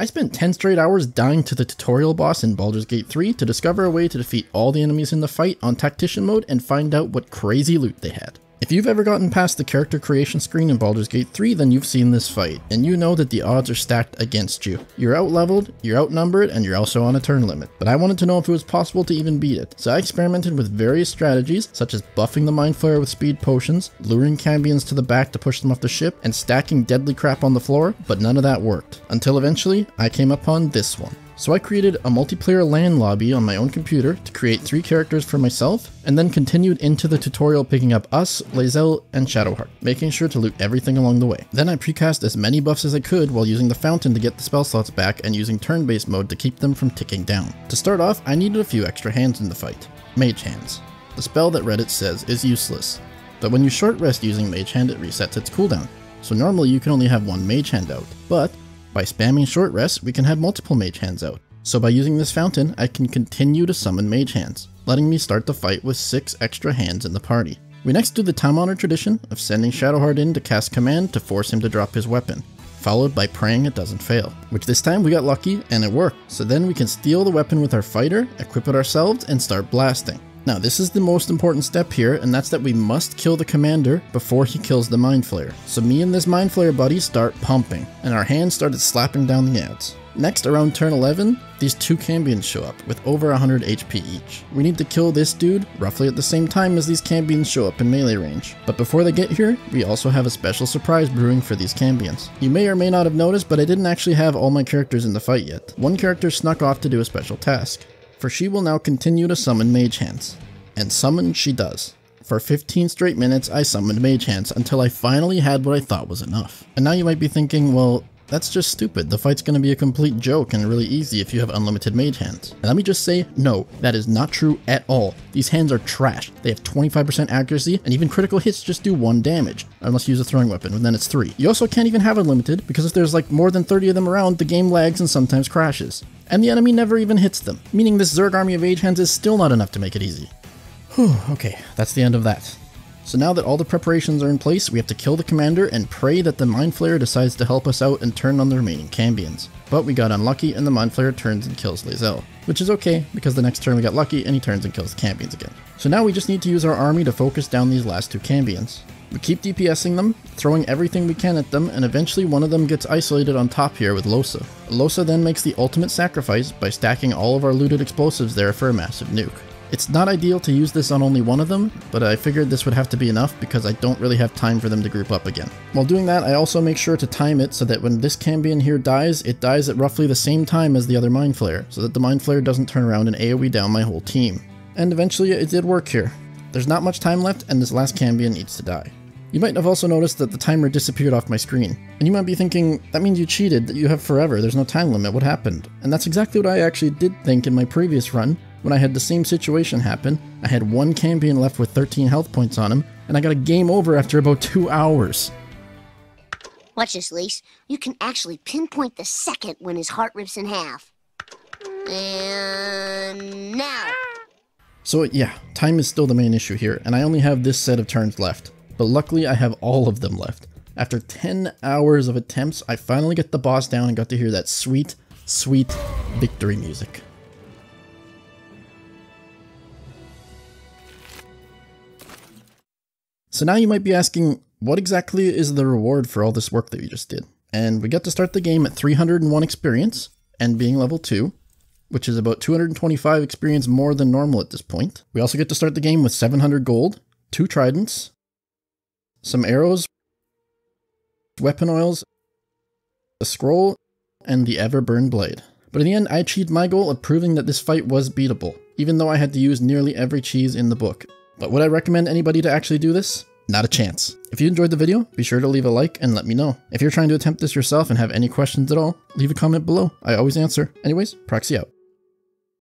I spent 10 straight hours dying to the tutorial boss in Baldur's Gate 3 to discover a way to defeat all the enemies in the fight on Tactician mode and find out what crazy loot they had. If you've ever gotten past the character creation screen in Baldur's Gate 3, then you've seen this fight, and you know that the odds are stacked against you. You're out-leveled, you're outnumbered, and you're also on a turn limit. But I wanted to know if it was possible to even beat it, so I experimented with various strategies, such as buffing the Mind Flayer with speed potions, luring Cambions to the back to push them off the ship, and stacking deadly crap on the floor, but none of that worked. Until eventually, I came upon this one. So I created a multiplayer LAN lobby on my own computer to create 3 characters for myself, and then continued into the tutorial picking up us, Lae'zel, and Shadowheart, making sure to loot everything along the way. Then I precast as many buffs as I could while using the fountain to get the spell slots back and using turn-based mode to keep them from ticking down. To start off, I needed a few extra hands in the fight. Mage Hands. The spell that Reddit says is useless, but when you short rest using Mage Hand it resets its cooldown, so normally you can only have 1 Mage Hand out, but by spamming short rest, we can have multiple Mage Hands out. So by using this fountain, I can continue to summon Mage Hands, letting me start the fight with 6 extra hands in the party. We next do the time-honored tradition of sending Shadowheart in to cast command to force him to drop his weapon, followed by praying it doesn't fail. Which this time we got lucky and it worked, so then we can steal the weapon with our fighter, equip it ourselves, and start blasting. Now this is the most important step here, and that's that we must kill the commander before he kills the Mind Flayer. So me and this Mind Flayer buddy start pumping, and our hands started slapping down the ads. Next, around turn 11, these 2 Cambions show up with over 100 HP each. We need to kill this dude roughly at the same time as these Cambions show up in melee range. But before they get here, we also have a special surprise brewing for these Cambions. You may or may not have noticed, but I didn't actually have all my characters in the fight yet. One character snuck off to do a special task, for she will now continue to summon Mage Hands. And summon she does. For 15 straight minutes, I summoned Mage Hands until I finally had what I thought was enough. And now you might be thinking, well, that's just stupid. The fight's gonna be a complete joke and really easy if you have unlimited Mage Hands. And let me just say, no, that is not true at all. These hands are trash. They have 25% accuracy, and even critical hits just do 1 damage, unless you use a throwing weapon, and then it's 3. You also can't even have unlimited, because if there's like more than 30 of them around, the game lags and sometimes crashes. And the enemy never even hits them, meaning this Zerg army of Mage Hands is still not enough to make it easy. Whew, okay, that's the end of that. So now that all the preparations are in place, we have to kill the commander and pray that the Mind Flayer decides to help us out and turn on the remaining Cambions. But we got unlucky and the Mind Flayer turns and kills Lae'zel, which is okay because the next turn we got lucky and he turns and kills the Cambions again. So now we just need to use our army to focus down these last 2 Cambions. We keep DPSing them, throwing everything we can at them, and eventually one of them gets isolated on top here with Losa. Losa then makes the ultimate sacrifice by stacking all of our looted explosives there for a massive nuke. It's not ideal to use this on only one of them, but I figured this would have to be enough because I don't really have time for them to group up again. While doing that, I also make sure to time it so that when this Cambion here dies, it dies at roughly the same time as the other Mind Flayer, so that the Mind Flayer doesn't turn around and AoE down my whole team. And eventually it did work here. There's not much time left and this last Cambion needs to die. You might have also noticed that the timer disappeared off my screen. And you might be thinking, that means you cheated, that you have forever, there's no time limit, what happened? And that's exactly what I actually did think in my previous run, when I had the same situation happen. I had 1 Cambion left with 13 health points on him, and I got a game over after about 2 hours. Watch this, Lise. You can actually pinpoint the second when his heart rips in half. And now. So yeah, time is still the main issue here, and I only have this set of turns left. But luckily I have all of them left. After 10 hours of attempts, I finally get the boss down and got to hear that sweet, sweet victory music. So now you might be asking, what exactly is the reward for all this work that we just did? And we got to start the game at 301 experience, and being level 2, which is about 225 experience more than normal at this point. We also get to start the game with 700 gold, 2 tridents, some arrows, weapon oils, a scroll, and the Everburn blade. But in the end, I achieved my goal of proving that this fight was beatable, even though I had to use nearly every cheese in the book. But would I recommend anybody to actually do this? Not a chance. If you enjoyed the video, be sure to leave a like and let me know. If you're trying to attempt this yourself and have any questions at all, leave a comment below. I always answer. Anyways, Proxy out.